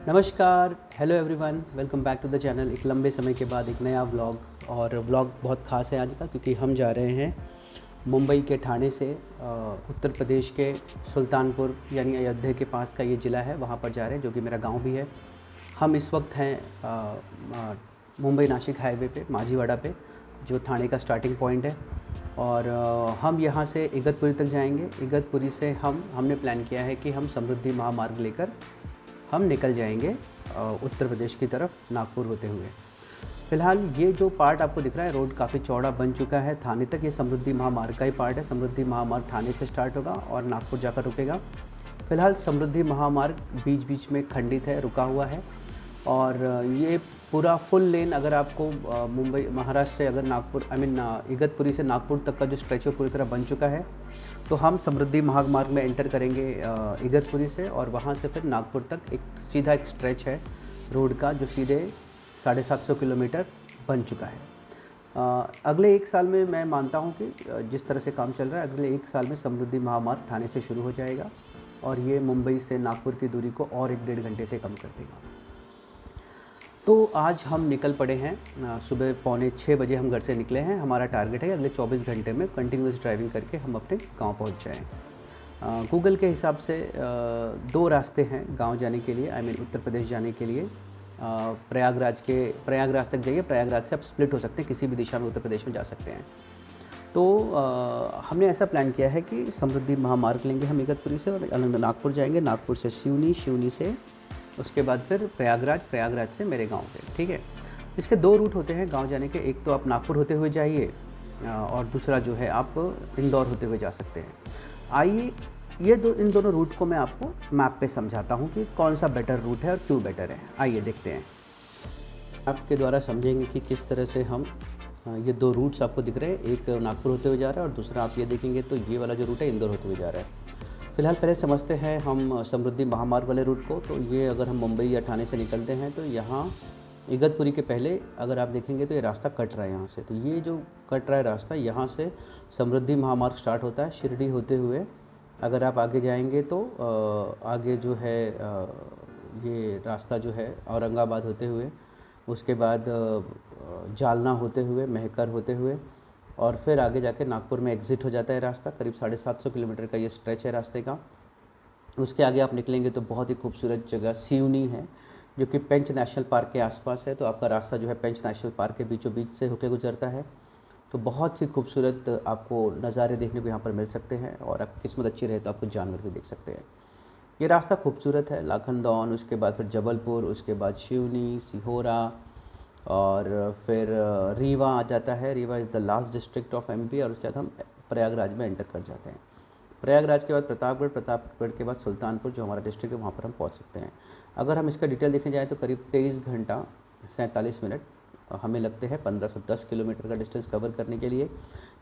नमस्कार, hello everyone, welcome back to the channel. एक लंबे समय के बाद एक नया व्लॉग। और व्लॉग बहुत ख़ास है आज का, क्योंकि हम जा रहे हैं मुंबई के ठाणे से उत्तर प्रदेश के सुल्तानपुर यानी अयोध्या के पास का ये ज़िला है, वहाँ पर जा रहे हैं, जो कि मेरा गांव भी है। हम इस वक्त हैं मुंबई नासिक हाईवे पे, माझीवाड़ा पे, जो ठाणे का स्टार्टिंग पॉइंट है। और हम यहाँ से इगतपुरी तक जाएंगे। इगतपुरी से हमने प्लान किया है कि हम समृद्धि महामार्ग लेकर हम निकल जाएंगे उत्तर प्रदेश की तरफ, नागपुर होते हुए। फ़िलहाल ये जो पार्ट आपको दिख रहा है, रोड काफ़ी चौड़ा बन चुका है ठाणे तक। ये समृद्धि महामार्ग का ही पार्ट है। समृद्धि महामार्ग ठाणे से स्टार्ट होगा और नागपुर जाकर रुकेगा। फ़िलहाल समृद्धि महामार्ग बीच बीच में खंडित है, रुका हुआ है। और ये पूरा फुल लेन, अगर आपको मुंबई महाराष्ट्र से अगर नागपुर इगतपुरी से नागपुर तक का जो स्ट्रेच है पूरी तरह बन चुका है। तो हम समृद्धि महामार्ग में एंटर करेंगे इगतपुरी से, और वहाँ से फिर नागपुर तक सीधा एक स्ट्रेच है रोड का, जो सीधे 750 किलोमीटर बन चुका है। अगले एक साल में मैं मानता हूँ कि जिस तरह से काम चल रहा है, अगले एक साल में समृद्धि महामार्ग ठाणे से शुरू हो जाएगा और ये मुंबई से नागपुर की दूरी को और 1-1.5 घंटे से कम कर देगा। तो आज हम निकल पड़े हैं। सुबह 5:45 बजे हम घर से निकले हैं। हमारा टारगेट है अगले 24 घंटे में कंटिन्यूस ड्राइविंग करके हम अपने गांव पहुंच जाएं। गूगल के हिसाब से 2 रास्ते हैं गांव जाने के लिए, उत्तर प्रदेश जाने के लिए। प्रयागराज तक जाइए, प्रयागराज से आप स्प्लिट हो सकते हैं, किसी भी दिशा में उत्तर प्रदेश में जा सकते हैं। तो हमने ऐसा प्लान किया है कि समृद्धि महामार्ग लेंगे हम इगतपुरी से और नागपुर जाएंगे, नागपुर से सिवनी से उसके बाद फिर प्रयागराज से मेरे गांव पे। ठीक है, इसके 2 रूट होते हैं गांव जाने के। एक तो आप नागपुर होते हुए जाइए और दूसरा जो है आप इंदौर होते हुए जा सकते हैं। आइए इन दोनों रूट को मैं आपको मैप पे समझाता हूँ कि कौन सा बेटर रूट है और क्यों बेटर है। आइए देखते हैं। आपके द्वारा समझेंगे कि किस तरह से हम ये 2 रूट्स आपको दिख रहे हैं, एक नागपुर होते हुए जा रहा है और दूसरा आप ये देखेंगे तो ये वाला जो रूट है इंदौर होते हुए जा रहा है। फ़िलहाल पहले समझते हैं हम समृद्धि महामार्ग वाले रूट को। तो ये अगर हम मुंबई या ठाणे से निकलते हैं तो यहाँ इगतपुरी के पहले अगर आप देखेंगे तो ये रास्ता कट रहा है यहाँ से। तो ये जो कट रहा है रास्ता, यहाँ से समृद्धि महामार्ग स्टार्ट होता है शिरडी होते हुए। अगर आप आगे जाएंगे तो आगे जो है ये रास्ता जो है औरंगाबाद होते हुए, उसके बाद जालना होते हुए, मेहकर होते हुए, और फिर आगे जाके नागपुर में एग्ज़िट हो जाता है रास्ता। करीब 750 किलोमीटर का ये स्ट्रेच है रास्ते का। उसके आगे आप निकलेंगे तो बहुत ही खूबसूरत जगह सिवनी है, जो कि पेंच नेशनल पार्क के आसपास है। तो आपका रास्ता जो है पेंच नेशनल पार्क के बीचों बीच से होकर गुजरता है। तो बहुत ही खूबसूरत आपको नज़ारे देखने को यहाँ पर मिल सकते हैं, और आपकी किस्मत अच्छी रहे तो आपको जानवर भी देख सकते हैं। ये रास्ता खूबसूरत है। लाखनदौन, उसके बाद फिर जबलपुर, उसके बाद सिवनी, सिहोरा, और फिर रीवा आ जाता है। Rewa is the last district of MP, और उसके बाद हम प्रयागराज में एंटर कर जाते हैं। प्रयागराज के बाद प्रतापगढ़ के बाद सुल्तानपुर जो हमारा डिस्ट्रिक्ट है, वहाँ पर हम पहुँच सकते हैं। अगर हम इसका डिटेल देखने जाएँ तो करीब 23 घंटा 47 मिनट हमें लगते हैं 1510 किलोमीटर का डिस्टेंस कवर करने के लिए।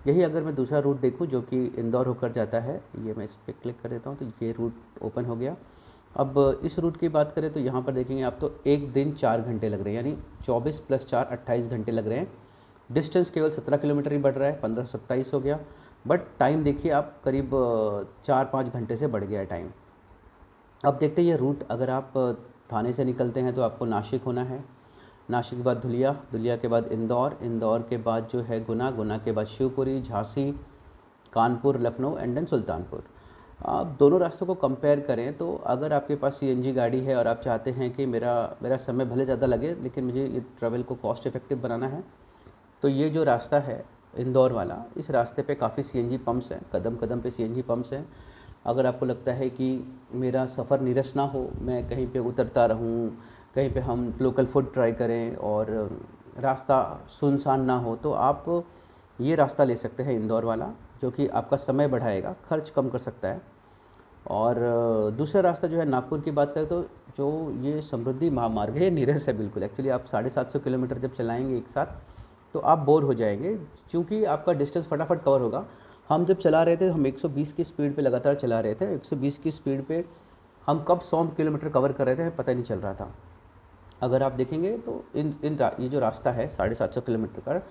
यही अगर मैं दूसरा रूट देखूँ जो कि इंदौर होकर जाता है, ये मैं इस पर क्लिक कर देता हूँ तो ये रूट ओपन हो गया। अब इस रूट की बात करें तो यहाँ पर देखेंगे आप तो 1 दिन 4 घंटे लग रहे हैं, यानी 24 + 4 28 घंटे लग रहे हैं। डिस्टेंस केवल 17 किलोमीटर ही बढ़ रहा है, 1527 हो गया। बट टाइम देखिए आप, करीब 4-5 घंटे से बढ़ गया है टाइम। अब देखते हैं ये रूट, अगर आप ठाणे से निकलते हैं तो आपको नासिक होना है, नासिक के बाद धुलिया के बाद इंदौर के बाद जो है गुना के बाद शिवपुरी, झांसी, कानपुर, लखनऊ एंड देन सुल्तानपुर। आप दोनों रास्तों को कंपेयर करें तो अगर आपके पास सीएनजी गाड़ी है और आप चाहते हैं कि मेरा समय भले ज़्यादा लगे लेकिन मुझे ये ट्रैवल को कॉस्ट इफ़ेक्टिव बनाना है, तो ये जो रास्ता है इंदौर वाला, इस रास्ते पे काफ़ी सीएनजी पंप्स हैं, कदम कदम पे सीएनजी पंप्स हैं। अगर आपको लगता है कि मेरा सफ़र नीरस ना हो, मैं कहीं पे उतरता रहूं, कहीं पे हम लोकल फूड ट्राई करें और रास्ता सुनसान ना हो, तो आप ये रास्ता ले सकते हैं इंदौर वाला, जो कि आपका समय बढ़ाएगा, खर्च कम कर सकता है। और दूसरा रास्ता जो है नागपुर की बात करें तो जो ये समृद्धि महामार्ग है, ये नीरस है बिल्कुल। एक्चुअली आप 750 किलोमीटर जब चलाएंगे एक साथ तो आप बोर हो जाएंगे, क्योंकि आपका डिस्टेंस फटाफट कवर होगा। हम जब चला रहे थे, हम 120 की स्पीड पे लगातार चला रहे थे। 120 की स्पीड पे हम कब 100 किलोमीटर कवर कर रहे थे हमें पता ही नहीं चल रहा था। अगर आप देखेंगे तो ये जो रास्ता है 750 किलोमीटर का,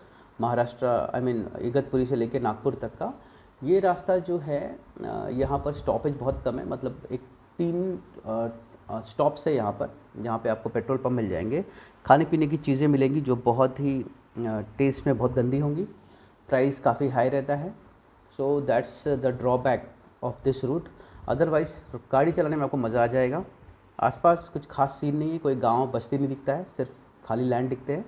महाराष्ट्र इगतपुरी से लेकर नागपुर तक का, ये रास्ता जो है यहाँ पर स्टॉपेज बहुत कम है। मतलब एक स्टॉप्स है यहाँ पर, जहाँ पे आपको पेट्रोल पंप मिल जाएंगे, खाने पीने की चीज़ें मिलेंगी जो बहुत ही टेस्ट में बहुत गंदी होंगी, प्राइस काफ़ी हाई रहता है। So that's the drawback of this route. Otherwise गाड़ी चलाने में आपको मज़ा आ जाएगा। आसपास कुछ खास सीन नहीं है, कोई गांव बस्ती नहीं दिखता है, सिर्फ खाली लैंड दिखते हैं,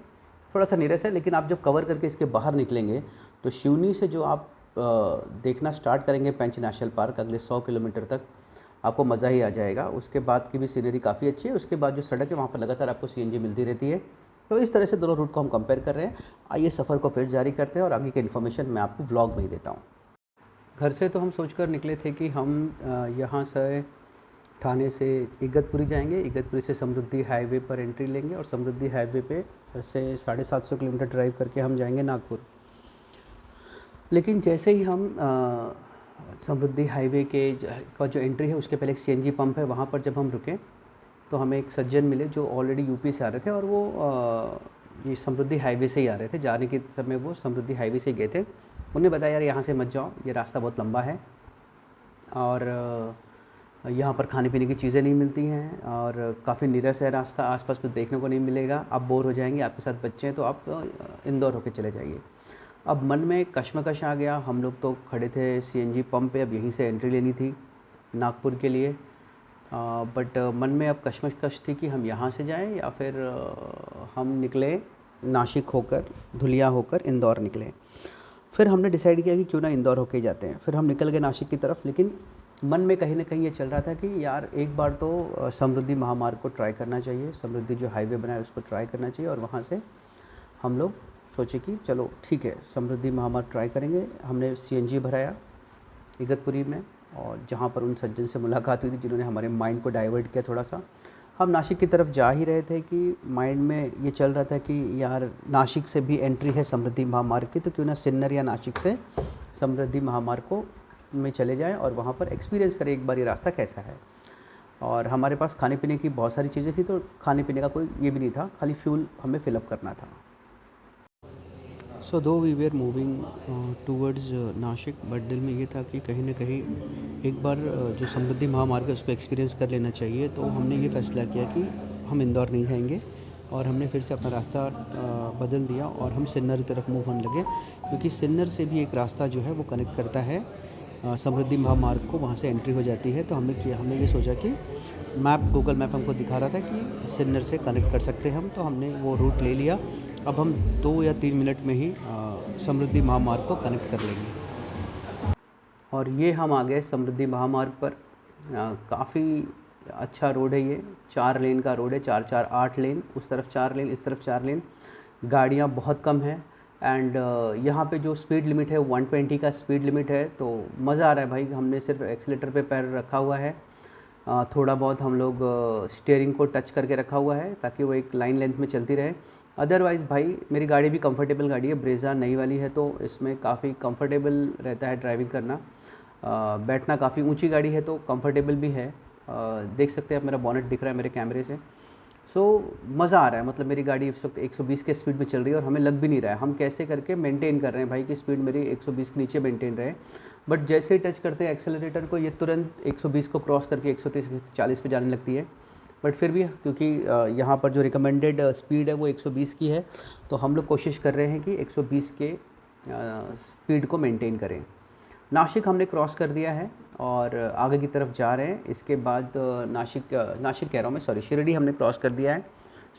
थोड़ा सा नीरस है। लेकिन आप जब कवर करके इसके बाहर निकलेंगे तो शिवनी से जो आप देखना स्टार्ट करेंगे पेंच नेशनल पार्क, अगले 100 किलोमीटर तक आपको मज़ा ही आ जाएगा। उसके बाद की भी सीनरी काफ़ी अच्छी है। उसके बाद जो सड़क है वहाँ पर लगातार आपको सीएनजी मिलती रहती है। तो इस तरह से दोनों रूट को हम कंपेयर कर रहे हैं। आइए सफ़र को फिर जारी करते हैं और आगे की इन्फॉर्मेशन मैं आपको व्लॉग में ही देता हूँ। घर से तो हम सोचकर निकले थे कि हम यहाँ से ठाणे से इगतपुरी जाएंगे, इगतपुरी से समृद्धि हाईवे पर एंट्री लेंगे और समृद्धि हाईवे पे से 750 किलोमीटर ड्राइव करके हम जाएंगे नागपुर। लेकिन जैसे ही हम समृद्धि हाईवे का जो एंट्री है उसके पहले एक सीएनजी पंप है, वहाँ पर जब हम रुके तो हमें एक सज्जन मिले जो ऑलरेडी यूपी से आ रहे थे और वो ये समृद्धि हाईवे से ही आ रहे थे। जाने के समय वो समृद्धि हाईवे से ही गए थे। उन्हें बताया यार यहाँ से मत जाओ, ये रास्ता बहुत लंबा है और यहाँ पर खाने पीने की चीज़ें नहीं मिलती हैं और काफ़ी नीरस है रास्ता, आसपास कुछ देखने को नहीं मिलेगा, आप बोर हो जाएंगे, आपके साथ बच्चे हैं तो आप इंदौर होके चले जाइए। अब मन में कश्मकश आ गया। हम लोग तो खड़े थे सीएनजी पंप पे, अब यहीं से एंट्री लेनी थी नागपुर के लिए। बट मन में अब कश्मकश थी कि हम यहाँ से जाएं या फिर हम निकले नासिक होकर, धुलिया होकर इंदौर निकले। फिर हमने डिसाइड किया कि क्यों ना इंदौर होके जाते हैं। फिर हम निकल गए नासिक की तरफ। लेकिन मन में कहीं ना कहीं ये चल रहा था कि यार एक बार तो समृद्धि महामार्ग को ट्राई करना चाहिए, समृद्धि जो हाईवे बना है उसको ट्राई करना चाहिए। और वहाँ से हम लोग सोचे कि चलो ठीक है समृद्धि महामार्ग ट्राई करेंगे। हमने सीएनजी भराया इगतपुरी में और जहाँ पर उन सज्जन से मुलाकात हुई थी जिन्होंने हमारे माइंड को डाइवर्ट किया थोड़ा सा। हम नासिक की तरफ जा ही रहे थे कि माइंड में ये चल रहा था कि यार नासिक से भी एंट्री है समृद्धि महामार्ग की, तो क्यों ना सिन्नर या नासिक से समृद्धि महामार्ग को में चले जाएं और वहाँ पर एक्सपीरियंस करें एक बार ये रास्ता कैसा है। और हमारे पास खाने पीने की बहुत सारी चीज़ें थी, तो खाने पीने का कोई ये भी नहीं था, खाली फ्यूल हमें फिलअप करना था। So though we were moving towards Nashik, but दिल में ये था कि कहीं ना कहीं एक बार जो समृद्धि महामार्ग है उसको एक्सपीरियंस कर लेना चाहिए। तो हमने ये फैसला किया कि हम इंदौर नहीं जाएंगे और हमने फिर से अपना रास्ता बदल दिया और हम सिन्नर की तरफ मूव होने लगे, क्योंकि सिन्नर से भी एक रास्ता जो है वो कनेक्ट करता है समृद्धि महामार्ग को, वहाँ से एंट्री हो जाती है। तो हमने ये सोचा कि गूगल मैप हमको दिखा रहा था कि सिन्नर से कनेक्ट कर सकते हैं हम, तो हमने वो रूट ले लिया। अब हम 2 या 3 मिनट में ही समृद्धि महामार्ग को कनेक्ट कर लेंगे। और ये हम आ गए समृद्धि महामार्ग पर। काफ़ी अच्छा रोड है ये, 4 लेन का रोड है, 4-4-8 लेन, उस तरफ 4 लेन, इस तरफ 4 लेन, गाड़ियाँ बहुत कम हैं। एंड यहाँ पे जो स्पीड लिमिट है 120 का स्पीड लिमिट है। तो मज़ा आ रहा है भाई। हमने सिर्फ एक्सीलेटर पे पैर रखा हुआ है, थोड़ा बहुत हम लोग स्टीयरिंग को टच करके रखा हुआ है ताकि वो एक लाइन लेंथ में चलती रहे। अदरवाइज़ भाई मेरी गाड़ी भी कंफर्टेबल गाड़ी है, ब्रेज़ा नई वाली है, तो इसमें काफ़ी कंफर्टेबल रहता है ड्राइविंग करना। बैठना काफ़ी ऊंची गाड़ी है तो कंफर्टेबल भी है। देख सकते हैं आप, मेरा बॉनेट दिख रहा है मेरे कैमरे से। सो मज़ा आ रहा है। मतलब मेरी गाड़ी इस वक्त 120 के स्पीड में चल रही है और हमें लग भी नहीं रहा है। हम कैसे करके मेंटेन कर रहे हैं भाई कि स्पीड मेरी 120 के नीचे मेंटेन रहे। बट जैसे ही टच करते हैं एक्सेलरेटर को, ये तुरंत 120 को क्रॉस करके 130-140 पे जाने लगती है। बट फिर भी क्योंकि यहाँ पर जो रिकमेंडेड स्पीड है वो 120 की है, तो हम लोग कोशिश कर रहे हैं कि 120 के स्पीड को मेंटेन करें। नासिक हमने क्रॉस कर दिया है और आगे की तरफ जा रहे हैं। इसके बाद नासिक कह रहा हूँ मैं, सॉरी, शिरडी हमने क्रॉस कर दिया है।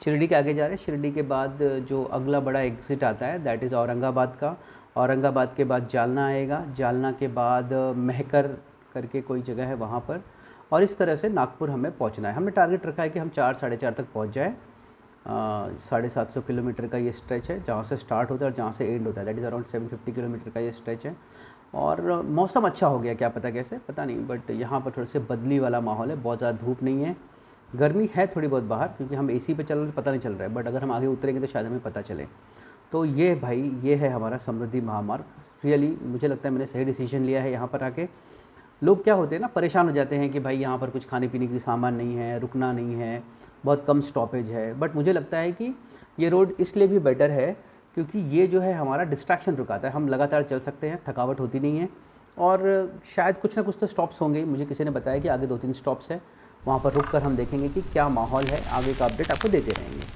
शिरडी के आगे जा रहे हैं। शिरडी के बाद जो अगला बड़ा एग्ज़िट आता है दैट इज़ औरंगाबाद का। औरंगाबाद के बाद जालना आएगा, जालना के बाद महकर करके कोई जगह है वहाँ पर, और इस तरह से नागपुर हमें पहुँचना है। हमने टारगेट रखा है कि हम 4-4:30 तक पहुँच जाए। 750 किलोमीटर का ये स्ट्रेच है, जहाँ से स्टार्ट होता है और जहाँ से एंड होता है, दैट इज़ अराउंड 750 किलोमीटर का ये स्ट्रेच है। और मौसम अच्छा हो गया, क्या पता कैसे, पता नहीं, बट यहाँ पर थोड़े से बदली वाला माहौल है। बहुत ज़्यादा धूप नहीं है, गर्मी है थोड़ी बहुत बाहर, क्योंकि हम एसी पे चल रहे पता नहीं चल रहा है, बट अगर हम आगे उतरेंगे तो शायद हमें पता चले। तो ये भाई ये है हमारा समृद्धि महामार्ग। रियली मुझे लगता है मैंने सही डिसीजन लिया है यहाँ पर आके। लोग क्या होते हैं ना, परेशान हो जाते हैं कि भाई यहाँ पर कुछ खाने पीने की सामान नहीं है, रुकना नहीं है, बहुत कम स्टॉपेज है। बट मुझे लगता है कि ये रोड इसलिए भी बेटर है क्योंकि ये जो है हमारा डिस्ट्रैक्शन रुकाता है। हम लगातार चल सकते हैं, थकावट होती नहीं है। और शायद कुछ ना कुछ तो स्टॉप्स होंगे, मुझे किसी ने बताया कि आगे 2-3 स्टॉप्स है, वहाँ पर रुक कर हम देखेंगे कि क्या माहौल है, आगे का अपडेट आपको देते रहेंगे।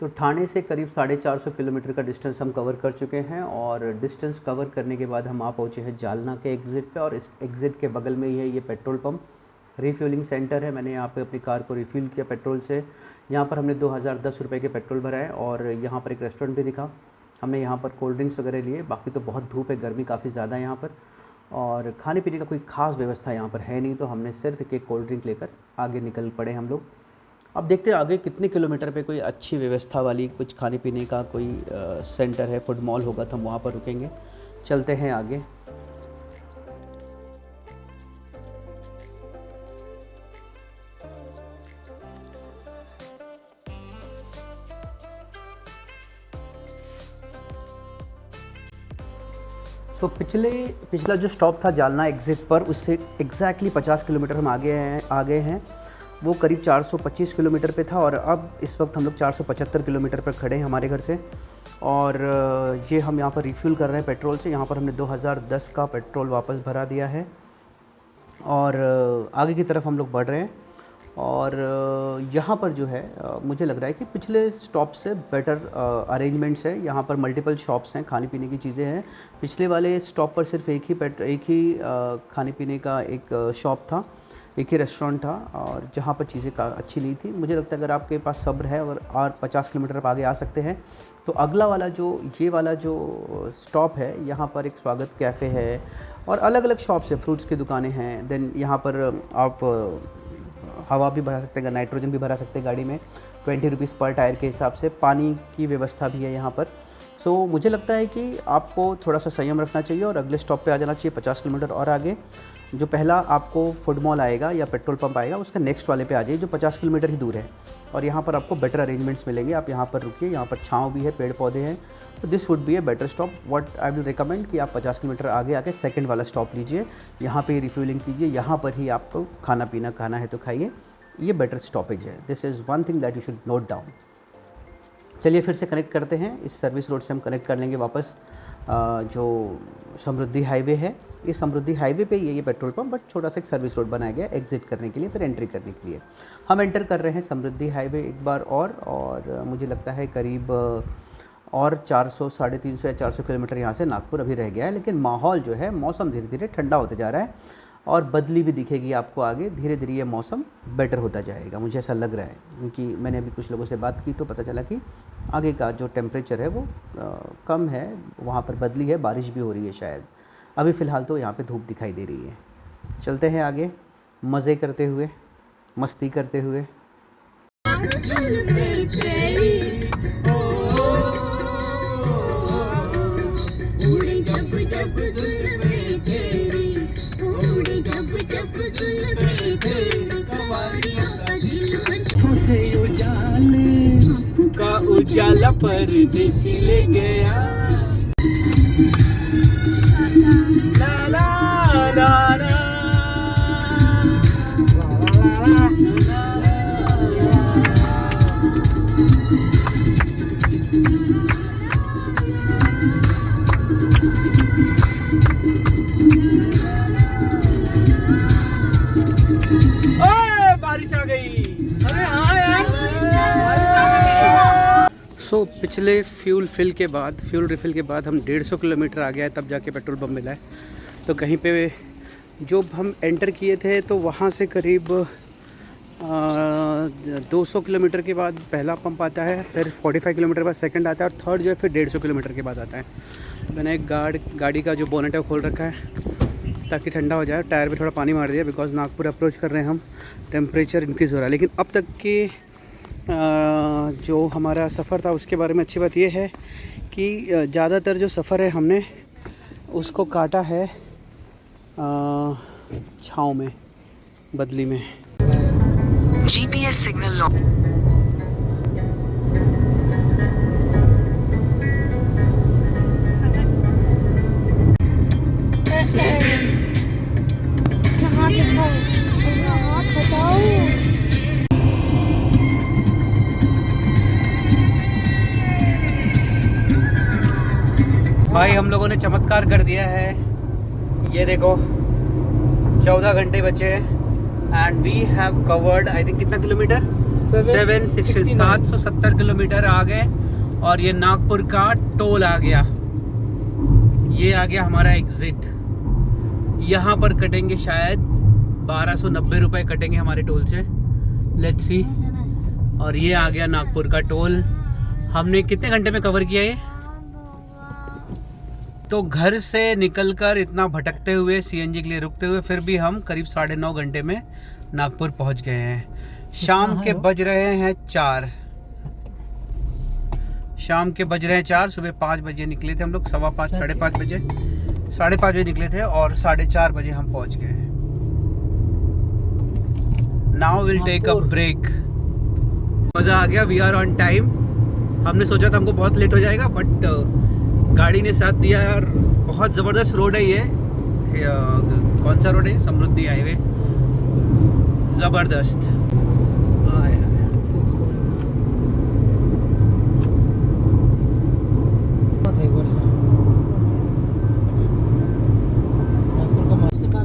तो ठाणे से करीब 450 किलोमीटर का डिस्टेंस हम कवर कर चुके हैं और डिस्टेंस कवर करने के बाद हम आ पहुँचे हैं जालना के एग्ज़िट पे और इस एग्ज़िट के बगल में ही है ये पेट्रोल पंप, रिफ्यूलिंग सेंटर है। मैंने यहाँ पे अपनी कार को रिफ़िल किया पेट्रोल से। यहाँ पर हमने 2010 रुपये के पेट्रोल भराए और यहाँ पर एक रेस्टोरेंट भी दिखा, हमने यहाँ पर कोल्ड ड्रिंक्स वगैरह लिए। बाकी तो बहुत धूप है, गर्मी काफ़ी ज़्यादा है यहाँ पर और खाने पीने का कोई ख़ास व्यवस्था यहाँ पर है नहीं, तो हमने सिर्फ एक कोल्ड ड्रिंक लेकर आगे निकल पड़े हम लोग। अब देखते हैं आगे कितने किलोमीटर पे कोई अच्छी व्यवस्था वाली कुछ खाने पीने का कोई सेंटर है, फूड मॉल होगा तो हम वहाँ पर रुकेंगे। चलते हैं आगे। पिछला जो स्टॉप था जालना एग्ज़िट पर, उससे एग्जैक्टली 50 किलोमीटर हम आगे हैं। वो करीब 425 किलोमीटर पे था और अब इस वक्त हम लोग 475 किलोमीटर पर खड़े हैं हमारे घर से। और ये हम यहाँ पर रिफ्यूल कर रहे हैं पेट्रोल से। यहाँ पर हमने 2010 का पेट्रोल वापस भरा दिया है और आगे की तरफ हम लोग बढ़ रहे हैं। और यहाँ पर जो है मुझे लग रहा है कि पिछले स्टॉप से बेटर अरेंजमेंट्स है। यहाँ पर मल्टीपल शॉप्स हैं, खाने पीने की चीज़ें हैं। पिछले वाले स्टॉप पर सिर्फ एक ही खाने पीने का एक शॉप था, एक ही रेस्टोरेंट था और जहाँ पर चीज़ें अच्छी नहीं थी। मुझे लगता है अगर आपके पास सब्र है और 50 किलोमीटर आप आगे आ सकते हैं तो अगला वाला ये वाला जो स्टॉप है, यहाँ पर एक स्वागत कैफ़े है और अलग अलग शॉप्स है, फ्रूट्स की दुकानें हैं। देन यहाँ पर आप हवा भी भरा सकते हैं, नाइट्रोजन भी भरा सकते हैं गाड़ी में, 20 रुपीज़ पर टायर के हिसाब से। पानी की व्यवस्था भी है यहाँ पर। सो मुझे लगता है कि आपको थोड़ा सा संयम रखना चाहिए और अगले स्टॉप पे आ जाना चाहिए 50 किलोमीटर और आगे। जो पहला आपको फूड मॉल आएगा या पेट्रोल पंप आएगा, उसका नेक्स्ट वाले पे आ जाइए जो 50 किलोमीटर ही दूर है और यहाँ पर आपको बेटर अरेंजमेंट्स मिलेंगे। आप यहाँ पर रुकिए, यहाँ पर छाँव भी है, पेड़ पौधे हैं, तो this would be a better stop. What I will recommend कि आप 50 किलोमीटर आगे आके सेकंड वाला स्टॉप लीजिए, यहाँ पे रिफ्यूलिंग कीजिए, यहाँ पर ही आपको खाना पीना खाना है तो खाइए। ये बेटर स्टॉपेज है। This is one thing that you should note down. चलिए फिर से कनेक्ट करते हैं। इस सर्विस रोड से हम कनेक्ट कर लेंगे वापस जो समृद्धि हाईवे है। इस समृद्धि हाईवे पे ये पेट्रोल पंप, बट छोटा सा एक सर्विस रोड बनाया गया एग्जिट करने के लिए, फिर एंट्री करने के लिए। हम एंटर कर रहे हैं समृद्धि हाईवे एक बार और मुझे लगता है करीब और 400, 350 या 400 किलोमीटर यहाँ से नागपुर अभी रह गया है। लेकिन माहौल जो है, मौसम धीरे धीरे ठंडा होते जा रहा है और बदली भी दिखेगी आपको आगे। धीरे धीरे ये मौसम बेटर होता जाएगा, मुझे ऐसा लग रहा है, क्योंकि मैंने अभी कुछ लोगों से बात की तो पता चला कि आगे का जो टेम्परेचर है वो कम है, वहाँ पर बदली है, बारिश भी हो रही है शायद। अभी फ़िलहाल तो यहाँ पे धूप दिखाई दे रही है। चलते हैं आगे मज़े करते हुए, मस्ती करते हुए। का उजाला परदेसी ले गया। ला ला ला ला। बारिश आ गई। अरे हाँ यार, सो पिछले फ्यूल रिफ़िल के बाद हम 150 किलोमीटर आ गया है, तब जाके पेट्रोल पंप मिला है। तो कहीं पे जो हम एंटर किए थे तो वहाँ से करीब 200 किलोमीटर के बाद पहला पंप आता है, फिर 45 किलोमीटर बाद सेकंड आता है और थर्ड जो है फिर 150 किलोमीटर के बाद आता है। मैंने एक गाड़ी का जो बोनेट है खोल रखा है ताकि ठंडा हो जाए। टायर पे थोड़ा पानी मार दिया बिकॉज़ नागपुर अप्रोच कर रहे हैं हम, टेम्परेचर इंक्रीज़ हो रहा है। लेकिन अब तक के जो हमारा सफ़र था उसके बारे में अच्छी बात यह है कि ज़्यादातर जो सफ़र है हमने उसको काटा है छाँव में। बदली में। GPS signal low. भाई हम लोगों ने चमत्कार कर दिया है, ये देखो 14 घंटे बचे and we have covered I think कितना किलोमीटर 770 किलोमीटर आ गए। और ये नागपुर का टोल आ गया, ये आ गया हमारा एग्जिट। यहाँ पर कटेंगे शायद 1290 रुपये कटेंगे हमारे टोल से, लेट्स सी। और ये आ गया नागपुर का टोल। हमने कितने घंटे में कवर किया ये? तो घर से निकलकर इतना भटकते हुए सीएनजी के लिए रुकते हुए फिर भी हम करीब 9.5 घंटे में नागपुर पहुंच गए हैं। शाम के बज रहे हैं 4। शाम के बज रहे हैं 4। सुबह 5 बजे निकले थे हम लोग, 5:15 5:30 बजे 5:30 बजे निकले थे और 4:30 बजे हम पहुंच गए। Now will take a break. मज़ा आ गया, वी आर ऑन टाइम। हमने सोचा था हमको बहुत लेट हो जाएगा बट गाड़ी ने साथ दिया और बहुत ज़बरदस्त रोड है ये। कौन सा रोड है? समृद्धि हाईवे, ज़बरदस्त।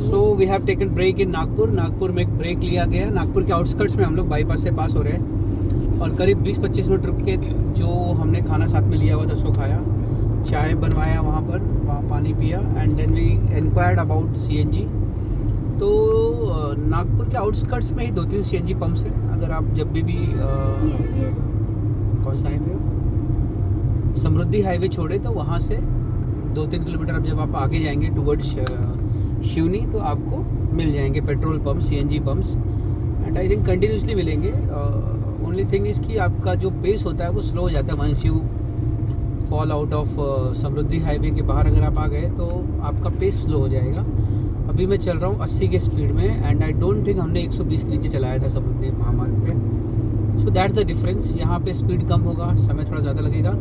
So we have taken break in Nagpur. Nagpur में एक ब्रेक लिया गया। नागपुर के आउटस्कर्ट्स में हम लोग बाईपास से पास हो रहे हैं और करीब 20-25 मिनट रुक के जो हमने खाना साथ में लिया हुआ था उसको खाया, चाय बनवाया वहाँ पर, वहाँ पानी पिया and then we inquired about CNG. तो नागपुर के आउटस्कर्ट्स में ही 2-3 सीएनजी पंप्स हैं। अगर आप जब भी कौन सा हाईवे हो, समृद्धि हाईवे छोड़े तो वहाँ से 2-3 किलोमीटर अब जब आप आगे जाएंगे टुवर्ड्स शिवनी तो आपको मिल जाएंगे petrol pump, CNG pumps and I think continuously मिलेंगे। ओनली थिंग इज़ कि आपका जो पेस होता है वो स्लो हो जाता है once you fall out of Samruddhi highway के बाहर। अगर आप आ गए तो आपका पेस स्लो हो जाएगा। अभी मैं चल रहा हूँ 80 के स्पीड में एंड आई डोंट थिंक हमने 120 के नीचे चलाया था समृद्धि महामार्ग पे। So that's the difference. यहाँ पे स्पीड कम होगा, समय थोड़ा ज़्यादा लगेगा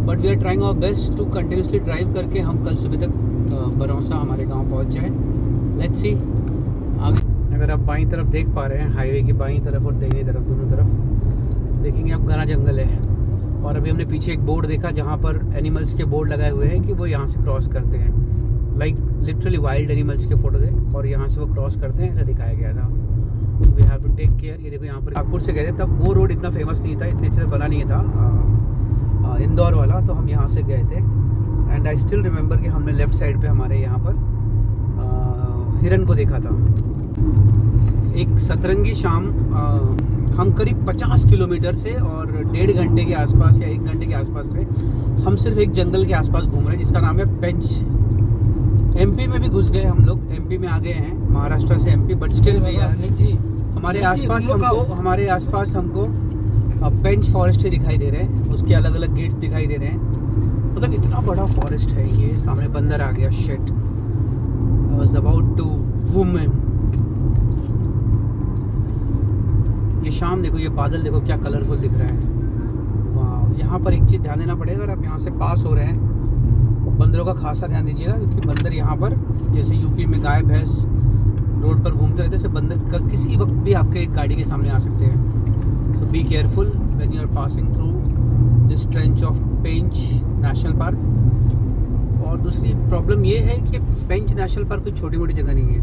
but we are trying our best to continuously drive करके हम कल सुबह तक बरौसा हमारे गाँव पहुँच जाए। लेट्स सी आगे। अगर आप बाईं तरफ देख पा रहे हैं, हाईवे की बाईं तरफ और दाहिनी तरफ दोनों तरफ देखेंगे आप घना जंगल है। और अभी हमने पीछे एक बोर्ड देखा जहाँ पर एनिमल्स के बोर्ड लगाए हुए हैं कि वो यहाँ से क्रॉस करते हैं, लाइक लिटरली वाइल्ड एनिमल्स के फोटो थे और यहाँ से वो क्रॉस करते हैं, ऐसा दिखाया गया था। We have to take care. ये देखो यहाँ पर नागपुर से गए थे तब वो रोड इतना फेमस नहीं था, इतने अच्छे से बना नहीं था इंदौर वाला, तो हम यहाँ से गए थे एंड आई स्टिल रिमेंबर कि हमने लेफ्ट साइड पे हमारे यहाँ पर हिरन को देखा था। एक सतरंगी शाम हम करीब 50 किलोमीटर से और 1.5 घंटे के आसपास या 1 घंटे के आसपास से हम सिर्फ एक जंगल के आसपास घूम रहे हैं जिसका नाम है पेंच। एमपी में भी घुस गए हम लोग, एमपी में आ गए हैं, महाराष्ट्र से एमपी, बट स्टिल भी यार हमारे आसपास हमको पेंच फॉरेस्ट ही दिखाई दे रहे हैं, उसके अलग अलग गेट्स दिखाई दे रहे हैं। मतलब इतना बड़ा फॉरेस्ट है ये। सामने बंदर आ गया, shit, I was about to woman. ये शाम देखो, ये बादल देखो क्या कलरफुल दिख रहा है। वाह, यहाँ पर एक चीज़ ध्यान देना पड़ेगा, अगर आप यहाँ से पास हो रहे हैं बंदरों का खासा ध्यान दीजिएगा क्योंकि बंदर यहाँ पर जैसे यूपी में गाय भैंस रोड पर घूमते रहते हैं, बंदर किसी वक्त भी आपके गाड़ी के सामने आ सकते हैं। So be careful when you are passing through this trench of Pench national park. और दूसरी प्रॉब्लम ये है कि पेंच नेशनल पार्क कोई छोटी मोटी जगह नहीं है,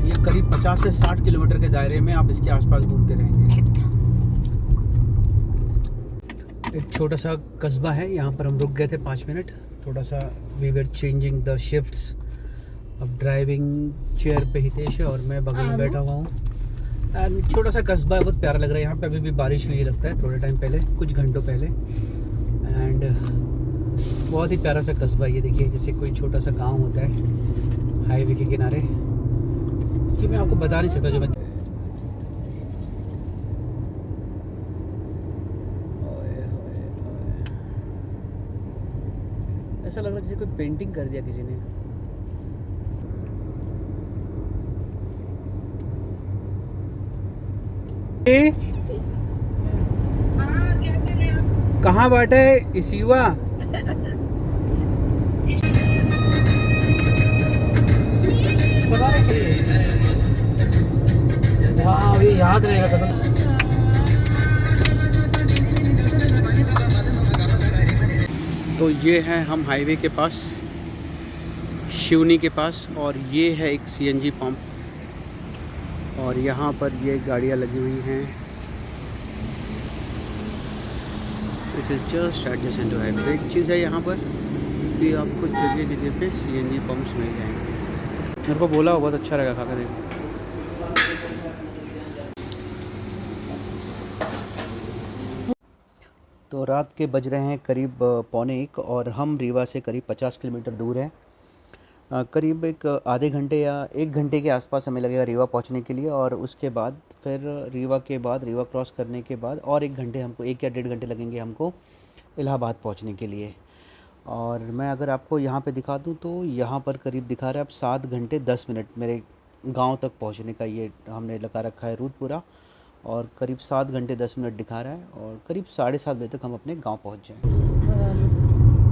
ये करीब 50 से 60 किलोमीटर के दायरे में आप इसके आसपास घूमते रहेंगे। एक छोटा सा कस्बा है, यहाँ पर हम रुक गए थे 5 मिनट, थोड़ा सा we were changing the shifts. अब ड्राइविंग चेयर पे हितेश है और मैं बगल में बैठा हुआ हूँ। एंड छोटा सा कस्बा है, बहुत प्यारा लग रहा है। यहाँ पे अभी भी बारिश हुई लगता है थोड़े टाइम पहले, कुछ घंटों पहले। एंड बहुत ही प्यारा सा कस्बा, ये देखिए जैसे कोई छोटा सा गाँव होता है हाईवे के किनारे, कि मैं आपको बता नहीं सकता। जो मैं ऐसा लग रहा है जैसे कोई पेंटिंग कर दिया किसी ने। कहाँ बैठे इस युवा? हाँ ये याद रहेगा कसम। तो ये है हम हाईवे के पास, शिवनी के पास, और ये है एक सीएनजी पंप, और यहाँ पर ये गाड़ियाँ लगी हुई हैं। This is just adjacent to highway. एक चीज़ है यहाँ पर कि आपको जगह जगह पे सीएनजी पंप्स मिल जाएंगे। मेरे को बोला बहुत अच्छा रहेगा, खा कर देखो। तो रात के बज रहे हैं करीब 1:45 और हम रीवा से करीब 50 किलोमीटर दूर हैं। करीब एक आधे घंटे या 1 घंटे के आसपास हमें लगेगा रीवा पहुंचने के लिए, और उसके बाद फिर रीवा के बाद, रीवा क्रॉस करने के बाद और 1 घंटे हमको, 1 या 1.5 घंटे लगेंगे हमको इलाहाबाद पहुंचने के लिए। और मैं अगर आपको यहाँ पे दिखा दूँ तो यहाँ पर करीब दिखा रहा है अब 7 घंटे 10 मिनट मेरे गांव तक पहुँचने का, ये हमने लगा रखा है रूट पूरा, और करीब 7 घंटे 10 मिनट दिखा रहा है, और करीब 7:30 बजे तक हम अपने गांव पहुंच जाएंगे।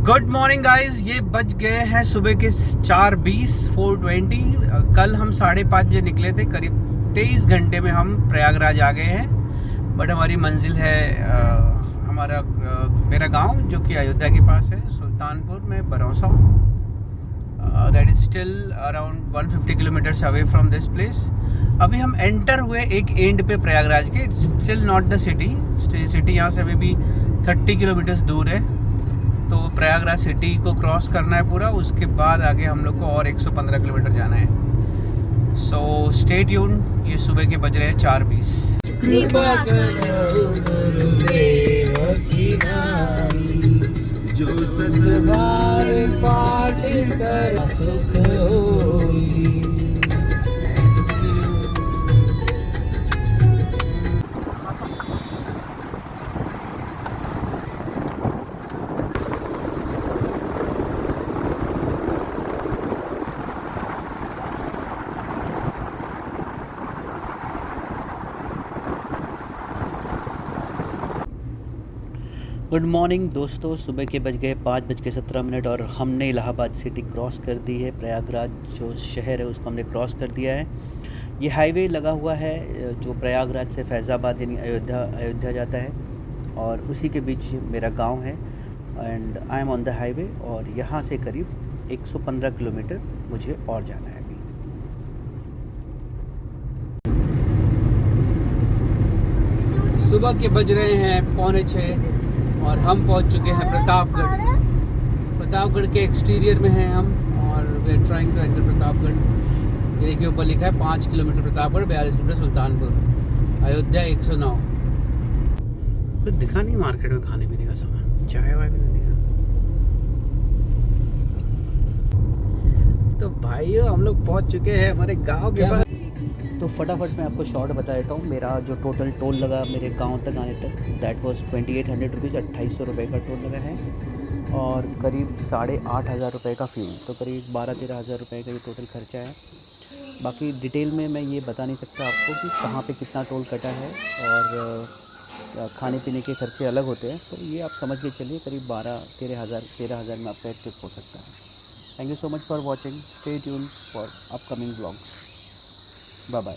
गुड मॉर्निंग गाइस, ये बज गए हैं सुबह के 4:20, 4:20। कल हम 5:30 बजे निकले थे, करीब 23 घंटे में हम प्रयागराज आ गए हैं। बट हमारी मंजिल है मेरा गांव जो कि अयोध्या के पास है, सुल्तानपुर में Barausa. That is still around 150 kilometres away from this place. अभी हम एंटर हुए एक एंड पे प्रयागराज के, स्टिल नॉट द सिटी यहाँ से अभी भी 30 किलोमीटर्स दूर है। तो प्रयागराज सिटी को क्रॉस करना है पूरा, उसके बाद आगे हम लोग को और 115 किलोमीटर जाना है। So stay tuned. ये सुबह के बज रहे हैं 4:20। जो सतबार पाठ कर सुख होई। गुड मॉर्निंग दोस्तों, सुबह के बज गए 5:17 और हमने इलाहाबाद सिटी क्रॉस कर दी है। प्रयागराज जो शहर है उसको हमने क्रॉस कर दिया है। ये हाईवे लगा हुआ है जो प्रयागराज से फैज़ाबाद यानी अयोध्या जाता है, और उसी के बीच मेरा गांव है। And I am on the highway, और यहाँ से करीब 115 किलोमीटर मुझे और जाना है अभी। सुबह के बज रहे हैं 5:45 और हम पहुंच चुके हैं प्रतापगढ़ के एक्सटीरियर में हैं हम, और we are trying to enter Pratapgarh. ये देखिए ऊपर लिखा है 5 किलोमीटर प्रतापगढ़, 42 किलोमीटर सुल्तानपुर, अयोध्या 109। कुछ दिखा नहीं मार्केट में खाने पीने का सामान, चाय वाय भी नहीं दिखा। तो भाइयों हम लोग पहुंच चुके हैं हमारे गांव के पास। तो फटाफट मैं आपको शॉर्ट बता देता हूँ। मेरा जो टोटल टोल लगा मेरे गांव तक आने तक, दैट वाज 2800 रुपीज़, 2800 रुपये का टोल लगा है, और करीब 8,500 रुपये का फ्यूल। तो करीब 12-13 हज़ार रुपये का ये टोटल खर्चा है। बाकी डिटेल में मैं ये बता नहीं सकता आपको कि कहाँ पे कितना टोल कटा है, और खाने पीने के खर्चे अलग होते हैं। तो ये आप समझ के चलिए करीब 13 हज़ार में आपका ट्रिप हो सकता है। Thank you so much for watching. Stay tuned for upcoming vlogs. Bye bye.